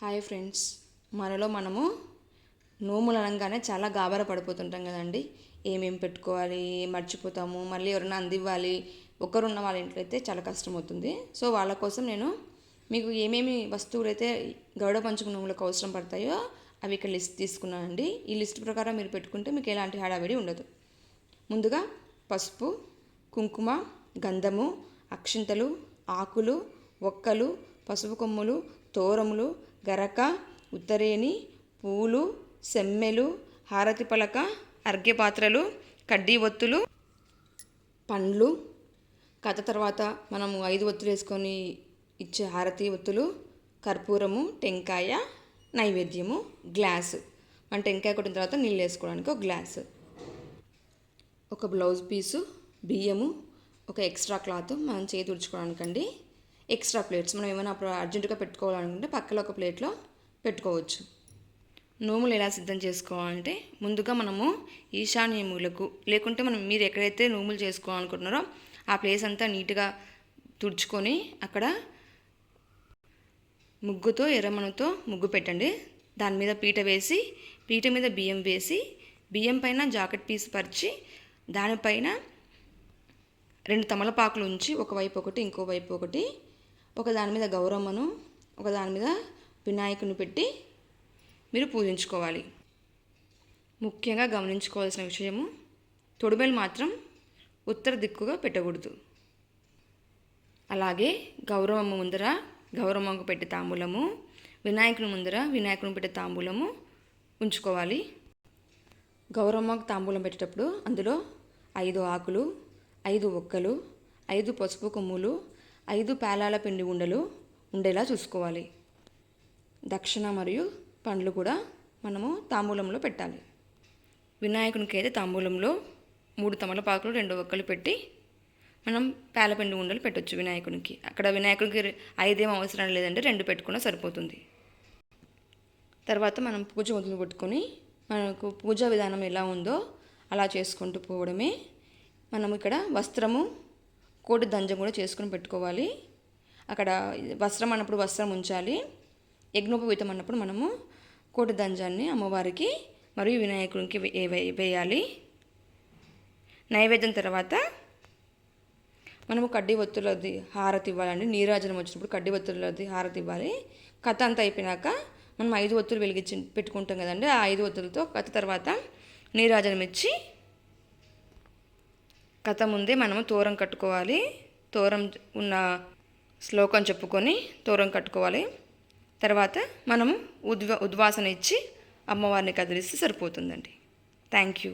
Hi friends, మనము నోములు అనగానే చాలా గాబరా పడిపోతుంటాం కదండి. ఏమేమి పెట్టుకోవాలి, మర్చిపోతాము, మళ్ళీ ఎవరైనా అందివ్వాలి. ఒకరున్న వాళ్ళ ఇంట్లో అయితే చాలా కష్టం అవుతుంది. సో వాళ్ళ కోసం నేను మీకు ఏమేమి వస్తువులు అయితే గరుడ పంచమి నోములకు అవసరం పడతాయో అవి ఇక్కడ లిస్ట్ తీసుకున్నానండి. ఈ లిస్ట్ ప్రకారం మీరు పెట్టుకుంటే మీకు ఎలాంటి హడావిడి ఉండదు. ముందుగా పసుపు, కుంకుమ, గంధము, అక్షింతలు, ఆకులు, ఒక్కలు, పసుపు కొమ్ములు, తోరములు, గరక, ఉత్తరేణి, పూలు, సెమ్మెలు, హారతి పలక, అర్ఘ్యపాత్రలు, కడ్డీ ఒత్తులు, పండ్లు. కథ తర్వాత మనము 5 ఒత్తులు వేసుకొని ఇచ్చే హారతి ఒత్తులు, కర్పూరము, టెంకాయ, నైవేద్యము, గ్లాసు. మన టెంకాయ కొట్టిన తర్వాత నీళ్ళు వేసుకోవడానికి ఒక గ్లాసు, ఒక బ్లౌజ్ పీసు, బియ్యము, ఒక ఎక్స్ట్రా క్లాత్ మనం చేయి తుడుచుకోవడానికండి, ఎక్స్ట్రా ప్లేట్స్ మనం ఏమైనా అప్పుడు అర్జెంటుగా పెట్టుకోవాలనుకుంటే పక్కన ఒక ప్లేట్లో పెట్టుకోవచ్చు. నోములు ఎలా సిద్ధం చేసుకోవాలంటే ముందుగా మనము ఈశాన్య మూలకు లేకుంటే మీరు ఎక్కడైతే నోములు చేసుకోవాలనుకుంటున్నారో ఆ ప్లేస్ అంతా నీట్గా తుడుచుకొని అక్కడ ముగ్గుతో ఎర్రమణతో ముగ్గు పెట్టండి. దాని మీద పీట వేసి పీట మీద బియ్యం వేసి బియ్యం పైన జాకెట్ పీస్ పరిచి దానిపైన 2 తమలపాకులు ఉంచి ఒకవైపు ఒకటి ఇంకో వైపు ఒకటి, ఒక దాని మీద గౌరమ్మను ఒక దాని మీద వినాయకుని పెట్టి మీరు పూజించుకోవాలి. ముఖ్యంగా గమనించుకోవాల్సిన విషయము, తొడిమెలు మాత్రం ఉత్తర దిక్కుగా పెట్టకూడదు. అలాగే గౌరవమ్మ ముందర గౌరమ్మకు పెట్టే తాంబూలము, వినాయకుని ముందర వినాయకుని పెట్టే తాంబూలము ఉంచుకోవాలి. గౌరమ్మకు తాంబూలం పెట్టేటప్పుడు అందులో 5 ఆకులు, 5 ఒక్కలు, 5 పసుపు కొమ్ములు, 5 పేలాల పిండి ఉండలు ఉండేలా చూసుకోవాలి. దక్షిణ మరియు పండ్లు కూడా మనము తాంబూలంలో పెట్టాలి. వినాయకునికి అయితే తాంబూలంలో 3 తమలపాకులు 2 ఒక్కలు పెట్టి మనం పేలపిండి ఉండలు పెట్టవచ్చు వినాయకునికి. అక్కడ వినాయకునికి 5 ఏం అవసరం లేదంటే 2 పెట్టుకున్నా సరిపోతుంది. తర్వాత మనం పూజ మొదలు పెట్టుకొని మనకు పూజా విధానం ఎలా ఉందో అలా చేసుకుంటూ పోవడమే. మనం ఇక్కడ వస్త్రము, కోటి దంజం కూడా చేసుకుని పెట్టుకోవాలి. అక్కడ వస్త్రం అన్నప్పుడు వస్త్రం ఉంచాలి. యజ్ఞోపవీతం అన్నప్పుడు మనము కోటి దంజాన్ని అమ్మవారికి మరియు వినాయకునికి వేయాలి. నైవేద్యం తర్వాత మనము కడ్డీ ఒత్తులది హారతి ఇవ్వాలండి. నీరాజనం వచ్చినప్పుడు కడ్డీ ఒత్తులది హారతి ఇవ్వాలి. కథ అంతా అయిపోయినాక మనం 5 ఒత్తులు వెలిగించి పెట్టుకుంటాం కదండి. ఆ 5 ఒత్తులతో కథ తర్వాత నీరాజనం ఇచ్చి కథ ముందే మనము తోరం కట్టుకోవాలి. తోరం ఉన్న శ్లోకం చెప్పుకొని తోరం కట్టుకోవాలి. తర్వాత మనము ఉద్వాసన ఇచ్చి అమ్మవారిని కదిలిస్తే సరిపోతుందండి. Thank you.